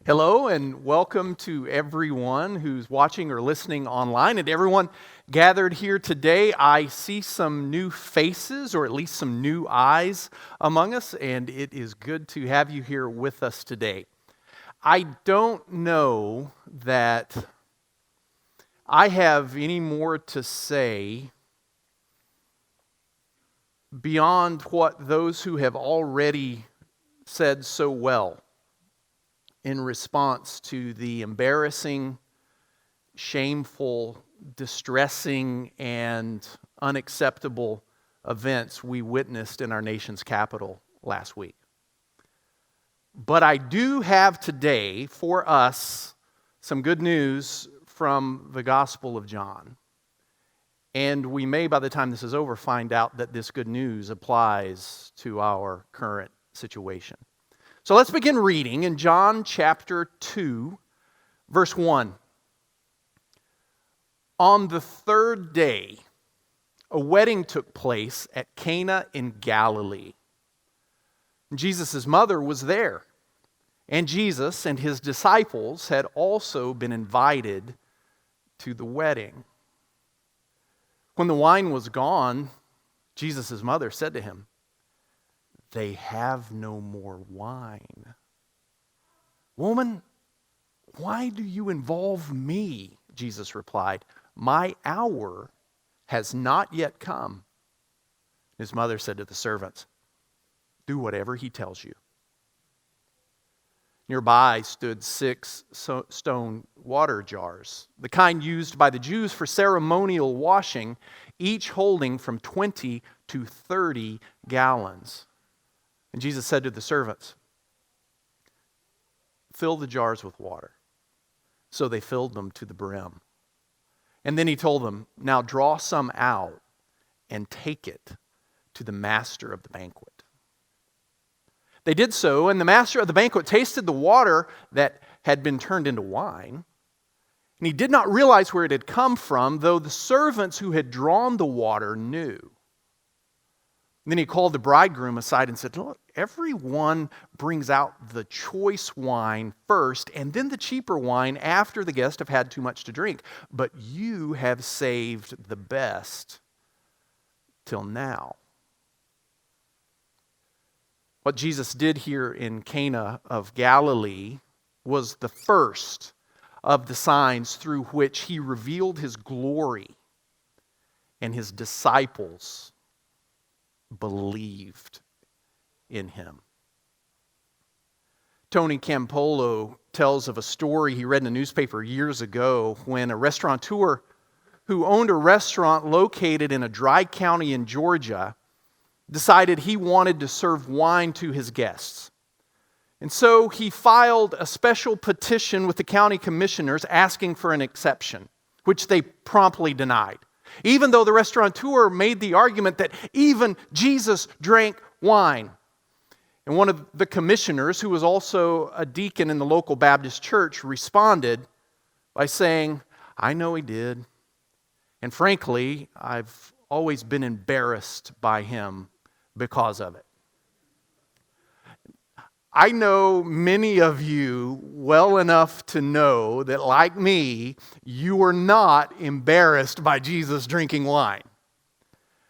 Hello and welcome to everyone who's watching or listening online and everyone gathered here today. I see some new faces or at least some new eyes among us, and it is good to have you here with us today. I don't know that I have any more to say beyond what those who have already said so well in response to the embarrassing, shameful, distressing, and unacceptable events we witnessed in our nation's capital last week. But I do have today for us some good news from the Gospel of John. And we may, by the time this is over, find out that this good news applies to our current situation. So let's begin reading in John chapter 2, verse 1. On the third day, a wedding took place at Cana in Galilee. Jesus' mother was there, and Jesus and his disciples had also been invited to the wedding. When the wine was gone, Jesus' mother said to him, "They have no more wine." "Woman, why do you involve me?" Jesus replied. "My hour has not yet come." His mother said to the servants, "Do whatever he tells you." Nearby stood 6 stone water jars, the kind used by the Jews for ceremonial washing, each holding from 20 to 30 gallons. And Jesus said to the servants, "Fill the jars with water." So they filled them to the brim. And then he told them, "Now draw some out and take it to the master of the banquet." They did so, and the master of the banquet tasted the water that had been turned into wine. And he did not realize where it had come from, though the servants who had drawn the water knew. Then he called the bridegroom aside and said, "Look, everyone brings out the choice wine first, and then the cheaper wine after the guests have had too much to drink. But you have saved the best till now." What Jesus did here in Cana of Galilee was the first of the signs through which he revealed his glory, and his disciples believed in him. Tony Campolo tells of a story he read in a newspaper years ago when a restaurateur who owned a restaurant located in a dry county in Georgia decided he wanted to serve wine to his guests. And so he filed a special petition with the county commissioners asking for an exception, which they promptly denied, even though the restaurateur made the argument that even Jesus drank wine. And one of the commissioners, who was also a deacon in the local Baptist church, responded by saying, "I know he did. And frankly, I've always been embarrassed by him because of it." I know many of you well enough to know that, like me, you are not embarrassed by Jesus drinking wine.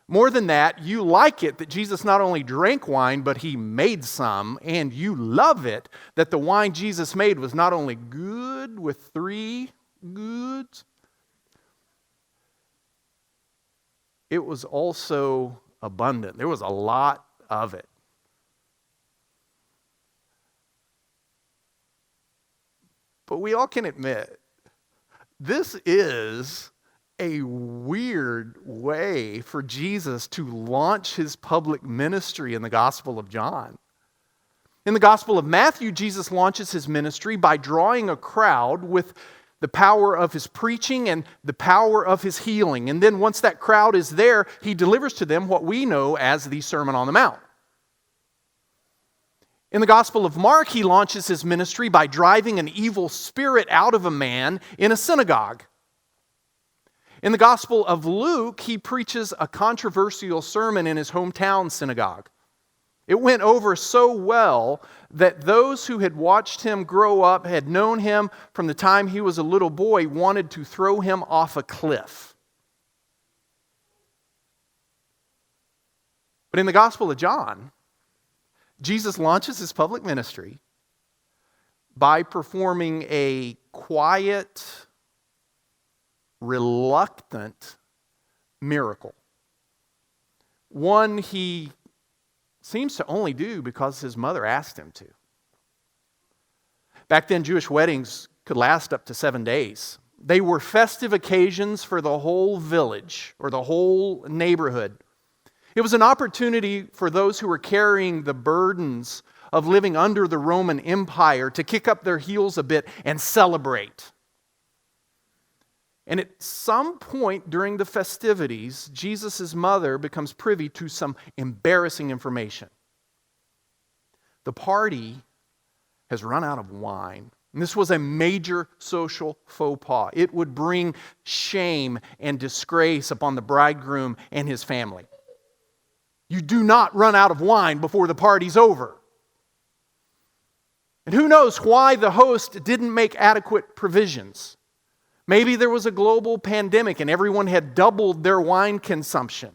More than that, you like it that Jesus not only drank wine, but he made some, and you love it that the wine Jesus made was not only good with 3 goods, it was also abundant. There was a lot of it. But we all can admit, this is a weird way for Jesus to launch his public ministry in the Gospel of John. In the Gospel of Matthew, Jesus launches his ministry by drawing a crowd with the power of his preaching and the power of his healing. And then once that crowd is there, he delivers to them what we know as the Sermon on the Mount. In the Gospel of Mark, he launches his ministry by driving an evil spirit out of a man in a synagogue. In the Gospel of Luke, he preaches a controversial sermon in his hometown synagogue. It went over so well that those who had watched him grow up, had known him from the time he was a little boy, wanted to throw him off a cliff. But in the Gospel of John, Jesus launches his public ministry by performing a quiet, reluctant miracle. One he seems to only do because his mother asked him to. Back then, Jewish weddings could last up to 7 days. They were festive occasions for the whole village or the whole neighborhood. It was an opportunity for those who were carrying the burdens of living under the Roman Empire to kick up their heels a bit and celebrate. And at some point during the festivities, Jesus' mother becomes privy to some embarrassing information. The party has run out of wine. And this was a major social faux pas. It would bring shame and disgrace upon the bridegroom and his family. You do not run out of wine before the party's over. And who knows why the host didn't make adequate provisions. Maybe there was a global pandemic and everyone had doubled their wine consumption.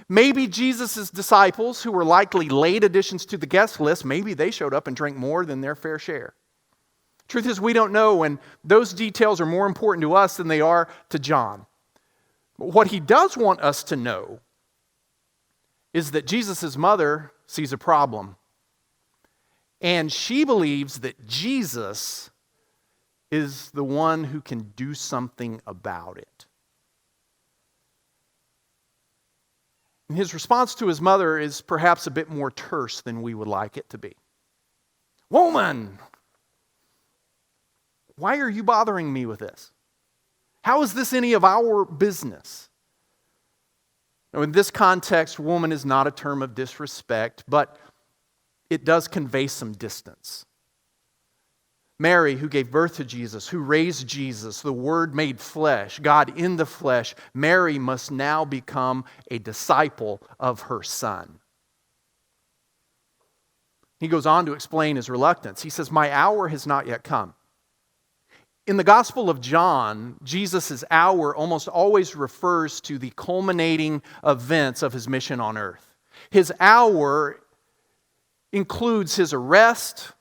Maybe Jesus' disciples, who were likely late additions to the guest list, maybe they showed up and drank more than their fair share. Truth is, we don't know, and those details are more important to us than they are to John. But what he does want us to know is that Jesus' mother sees a problem. And she believes that Jesus is the one who can do something about it. And his response to his mother is perhaps a bit more terse than we would like it to be. Woman, why are you bothering me with this? How is this any of our business? Now, in this context, woman is not a term of disrespect, but it does convey some distance. Mary, who gave birth to Jesus, who raised Jesus, the Word made flesh, God in the flesh, Mary must now become a disciple of her Son. He goes on to explain his reluctance. He says, "My hour has not yet come." In the Gospel of John, Jesus' hour almost always refers to the culminating events of his mission on earth. His hour includes his arrest,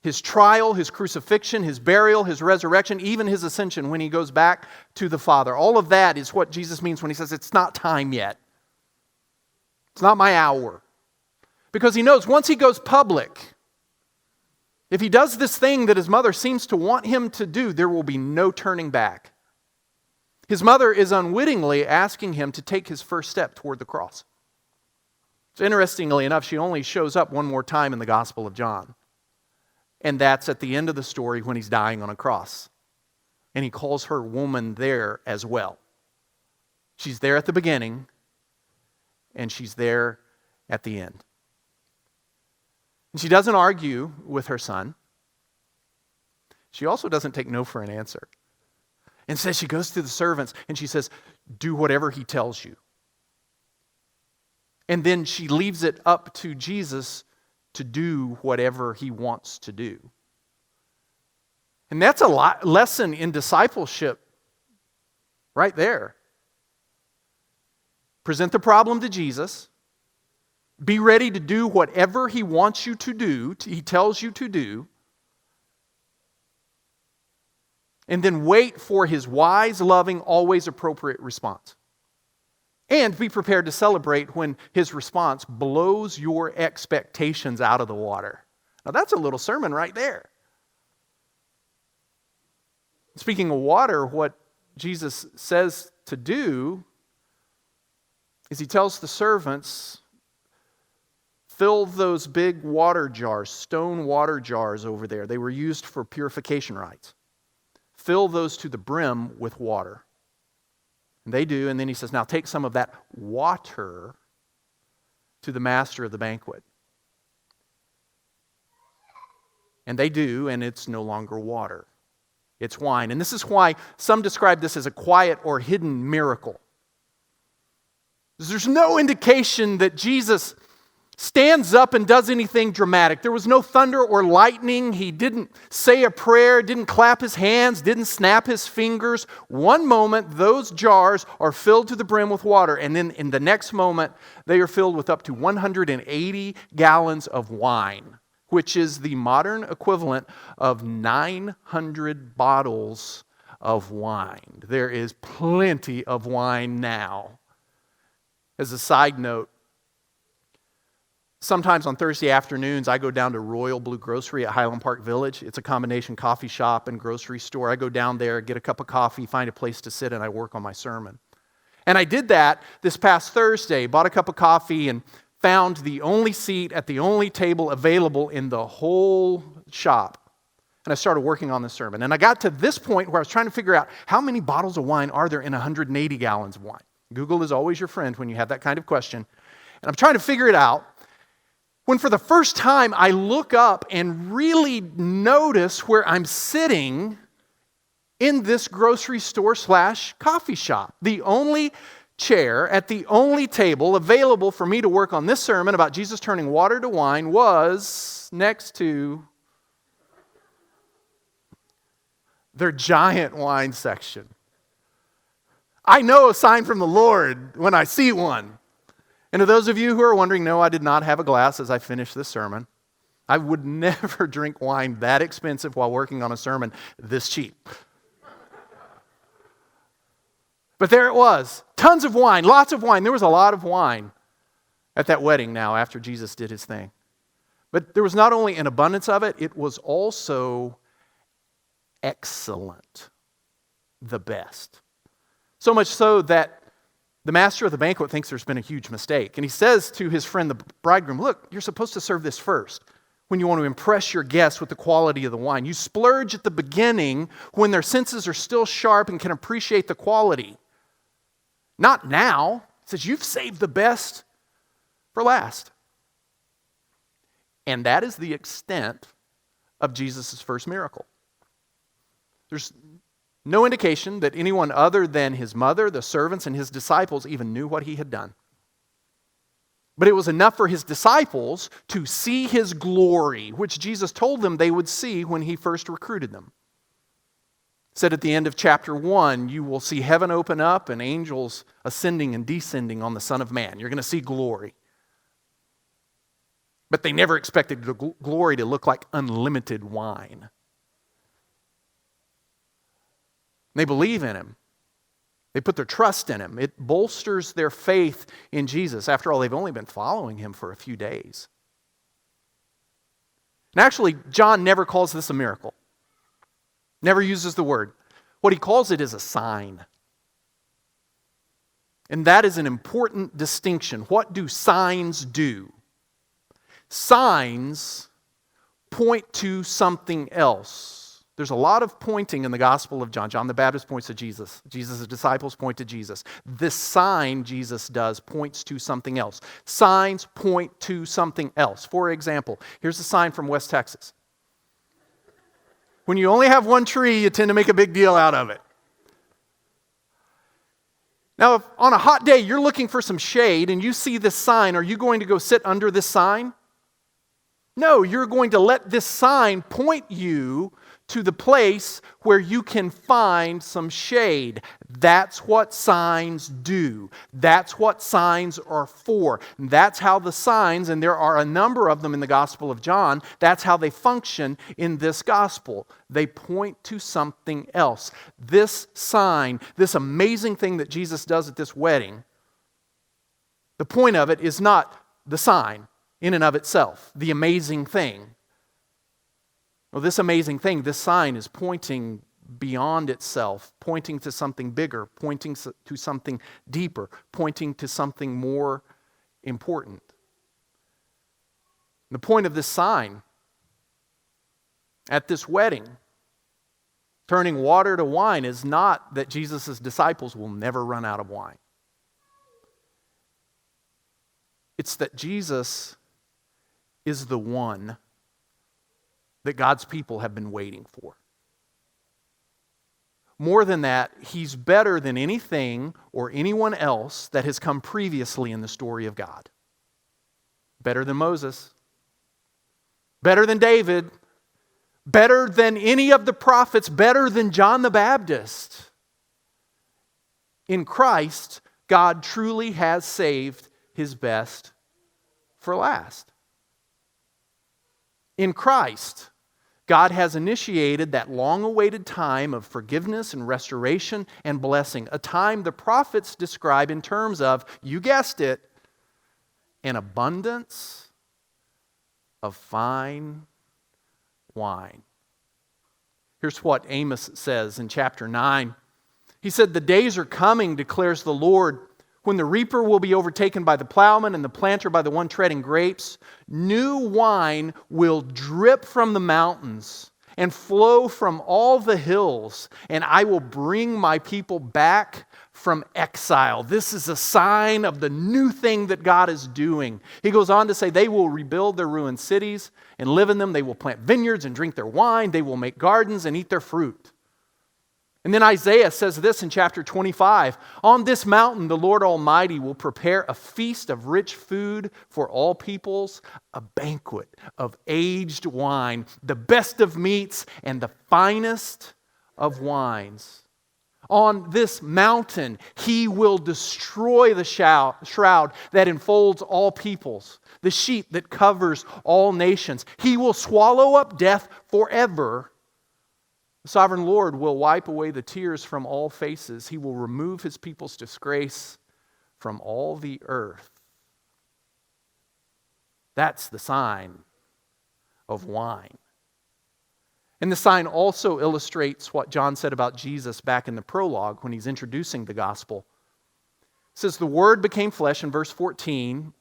his trial, his crucifixion, his burial, his resurrection, even his ascension when he goes back to the Father. All of that is what Jesus means when he says, it's not time yet. It's not my hour. Because he knows once he goes public, if he does this thing that his mother seems to want him to do, there will be no turning back. His mother is unwittingly asking him to take his first step toward the cross. So interestingly enough, she only shows up one more time in the Gospel of John. And that's at the end of the story when he's dying on a cross. And he calls her woman there as well. She's there at the beginning, and she's there at the end. And she doesn't argue with her son. She also doesn't take no for an answer. Instead, she goes to the servants and she says, do whatever he tells you. And then she leaves it up to Jesus to do whatever he wants to do. And that's a lesson in discipleship right there. Present the problem to Jesus. Be ready to do whatever he wants you to do, he tells you to do. And then wait for his wise, loving, always appropriate response. And be prepared to celebrate when his response blows your expectations out of the water. Now that's a little sermon right there. Speaking of water, what Jesus says to do is he tells the servants, fill those big water jars, stone water jars over there. They were used for purification rites. Fill those to the brim with water. And they do, and then he says, now take some of that water to the master of the banquet. And they do, and it's no longer water. It's wine. And this is why some describe this as a quiet or hidden miracle. There's no indication that Jesus stands up and does anything dramatic. There was no thunder or lightning. He didn't say a prayer, didn't clap his hands, didn't snap his fingers. One moment, those jars are filled to the brim with water, and then in the next moment, they are filled with up to 180 gallons of wine, which is the modern equivalent of 900 bottles of wine. There is plenty of wine now. As a side note, sometimes on Thursday afternoons, I go down to Royal Blue Grocery at Highland Park Village. It's a combination coffee shop and grocery store. I go down there, get a cup of coffee, find a place to sit, and I work on my sermon. And I did that this past Thursday, bought a cup of coffee and found the only seat at the only table available in the whole shop. And I started working on the sermon. And I got to this point where I was trying to figure out how many bottles of wine are there in 180 gallons of wine. Google is always your friend when you have that kind of question. And I'm trying to figure it out. When for the first time I look up and really notice where I'm sitting in this grocery store / coffee shop. The only chair at the only table available for me to work on this sermon about Jesus turning water to wine was next to their giant wine section. I know a sign from the Lord when I see one. And to those of you who are wondering, no, I did not have a glass as I finished this sermon. I would never drink wine that expensive while working on a sermon this cheap. But there it was. Tons of wine, lots of wine. There was a lot of wine at that wedding now after Jesus did his thing. But there was not only an abundance of it, it was also excellent. The best. So much so that the master of the banquet thinks there's been a huge mistake. And he says to his friend, the bridegroom, look, you're supposed to serve this first when you want to impress your guests with the quality of the wine. You splurge at the beginning when their senses are still sharp and can appreciate the quality. Not now. He says, you've saved the best for last. And that is the extent of Jesus' first miracle. There's no indication that anyone other than his mother, the servants, and his disciples even knew what he had done. But it was enough for his disciples to see his glory, which Jesus told them they would see when he first recruited them. He said at the end of chapter 1, you will see heaven open up and angels ascending and descending on the Son of Man. You're going to see glory. But they never expected the glory to look like unlimited wine. They believe in him. They put their trust in him. It bolsters their faith in Jesus. After all, they've only been following him for a few days. And actually, John never calls this a miracle. Never uses the word. What he calls it is a sign. And that is an important distinction. What do signs do? Signs point to something else. There's a lot of pointing in the Gospel of John. John the Baptist points to Jesus. Jesus' disciples point to Jesus. This sign Jesus does points to something else. Signs point to something else. For example, here's a sign from West Texas. When you only have one tree, you tend to make a big deal out of it. Now, if on a hot day you're looking for some shade and you see this sign, are you going to go sit under this sign? No, you're going to let this sign point you to the place where you can find some shade. That's what signs do. That's what signs are for. That's how the signs, and there are a number of them in the Gospel of John, that's how they function in this gospel. They point to something else. This sign, this amazing thing that Jesus does at this wedding, the point of it is not the sign in and of itself, the amazing thing. Well, this amazing thing, this sign is pointing beyond itself, pointing to something bigger, pointing to something deeper, pointing to something more important. The point of this sign at this wedding, turning water to wine, is not that Jesus' disciples will never run out of wine. It's that Jesus is the one that God's people have been waiting for. More than that, he's better than anything or anyone else that has come previously in the story of God. Better than Moses. Better than David. Better than any of the prophets. Better than John the Baptist. In Christ, God truly has saved His best for last. In Christ, God has initiated that long-awaited time of forgiveness and restoration and blessing, a time the prophets describe in terms of, you guessed it, an abundance of fine wine. Here's what Amos says in chapter 9. He said, "The days are coming, declares the Lord, when the reaper will be overtaken by the plowman and the planter by the one treading grapes. New wine will drip from the mountains and flow from all the hills, and I will bring my people back from exile." This is a sign of the new thing that God is doing. He goes on to say, they will rebuild their ruined cities and live in them. They will plant vineyards and drink their wine. They will make gardens and eat their fruit. And then Isaiah says this in chapter 25, "On this mountain the Lord Almighty will prepare a feast of rich food for all peoples, a banquet of aged wine, the best of meats and the finest of wines. On this mountain He will destroy the shroud that enfolds all peoples, the sheet that covers all nations. He will swallow up death forever. The sovereign Lord will wipe away the tears from all faces. He will remove His people's disgrace from all the earth." That's the sign of wine. And the sign also illustrates what John said about Jesus back in the prologue when he's introducing the gospel. It says, "The Word became flesh," in verse 14,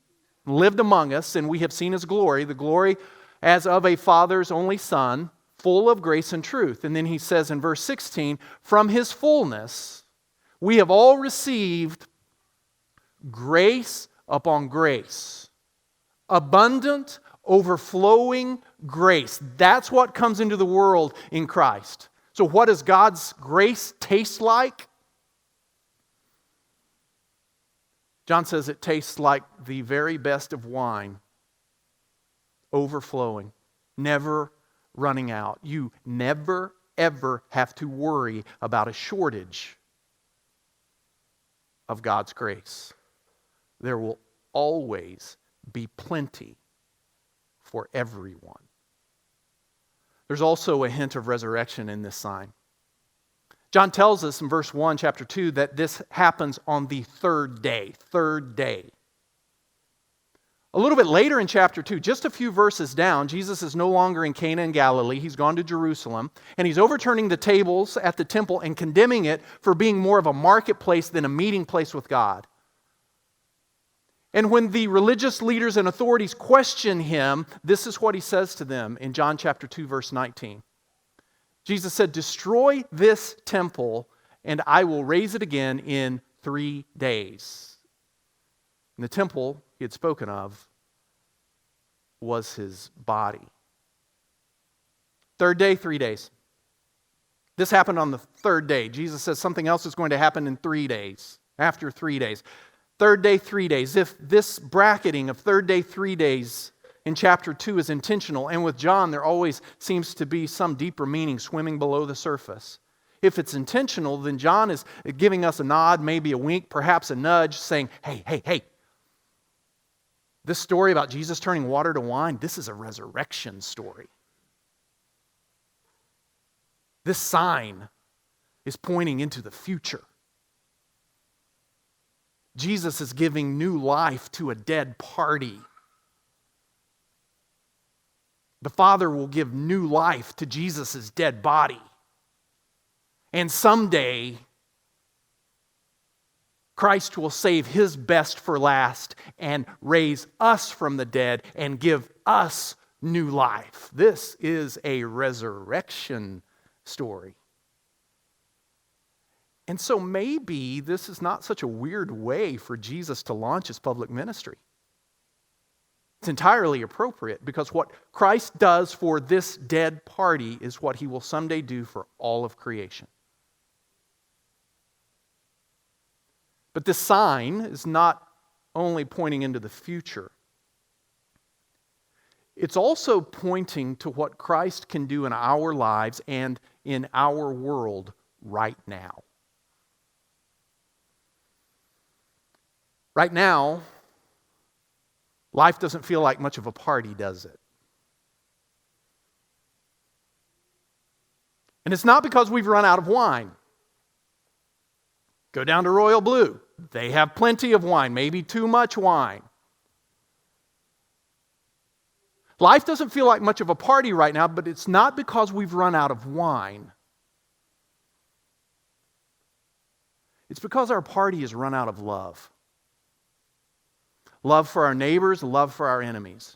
"lived among us, and we have seen His glory, the glory as of a Father's only Son, full of grace and truth." And then he says in verse 16, "From His fullness we have all received grace upon grace." Abundant, overflowing grace. That's what comes into the world in Christ. So what does God's grace taste like? John says it tastes like the very best of wine. Overflowing. Never running out. You never, ever have to worry about a shortage of God's grace. There will always be plenty for everyone. There's also a hint of resurrection in this sign. John tells us in verse 1, chapter 2, that this happens on the third day. Third day. A little bit later in chapter 2, just a few verses down, Jesus is no longer in Cana in Galilee. He's gone to Jerusalem, and He's overturning the tables at the temple and condemning it for being more of a marketplace than a meeting place with God. And when the religious leaders and authorities question Him, this is what He says to them in John chapter 2, verse 19. Jesus said, "Destroy this temple, and I will raise it again in 3 days." And the temple He had spoken of was His body. Third day, 3 days. This happened on the third day. Jesus says something else is going to happen in 3 days, after 3 days. Third day, 3 days. If this bracketing of third day, 3 days in chapter 2 is intentional, and with John there always seems to be some deeper meaning swimming below the surface. If it's intentional, then John is giving us a nod, maybe a wink, perhaps a nudge, saying, hey, this story about Jesus turning water to wine, this is a resurrection story. This sign is pointing into the future. Jesus is giving new life to a dead party. The Father will give new life to Jesus' dead body. And someday, Christ will save His best for last and raise us from the dead and give us new life. This is a resurrection story. And so maybe this is not such a weird way for Jesus to launch His public ministry. It's entirely appropriate because what Christ does for this dead party is what He will someday do for all of creation. But this sign is not only pointing into the future. it's also pointing to what Christ can do in our lives and in our world right now. Right now, life doesn't feel like much of a party, does it? And it's not because we've run out of wine. Go down to Royal Blue. They have plenty of wine, maybe too much wine. Life doesn't feel like much of a party right now, but it's not because we've run out of wine. It's because our party has run out of love. Love for our neighbors, love for our enemies.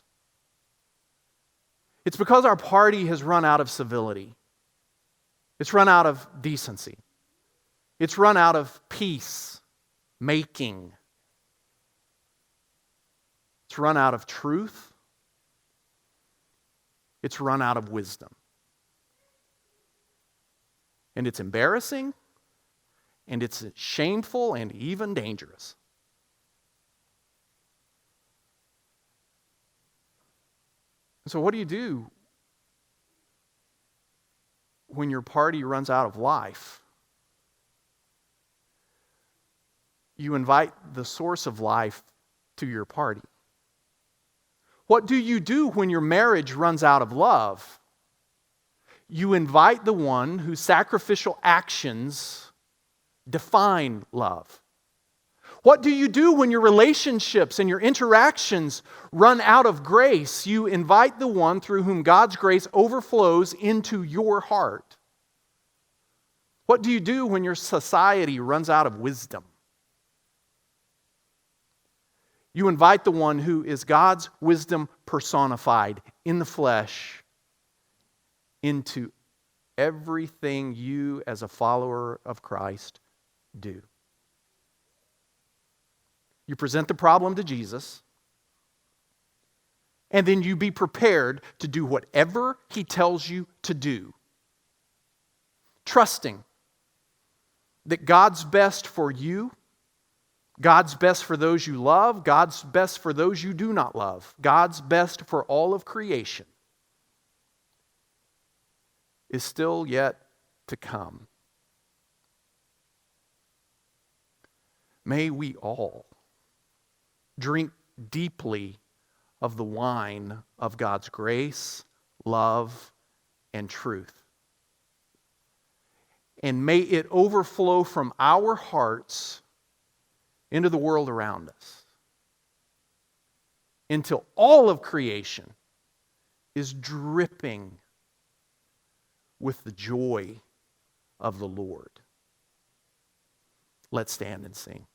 It's because our party has run out of civility. It's run out of decency. It's run out of peace making. It's run out of truth. It's run out of wisdom. And it's embarrassing, and it's shameful, and even dangerous. So what do you do when your party runs out of life? You invite the source of life to your party. What do you do when your marriage runs out of love? You invite the one whose sacrificial actions define love. What do you do when your relationships and your interactions run out of grace? You invite the one through whom God's grace overflows into your heart. What do you do when your society runs out of wisdom? You invite the one who is God's wisdom personified in the flesh into everything you as a follower of Christ do. You present the problem to Jesus, and then you be prepared to do whatever He tells you to do, trusting that God's best for you, God's best for those you love, God's best for those you do not love, God's best for all of creation is still yet to come. May we all drink deeply of the wine of God's grace, love, and truth. And may it overflow from our hearts into the world around us, until all of creation is dripping with the joy of the Lord. Let's stand and sing.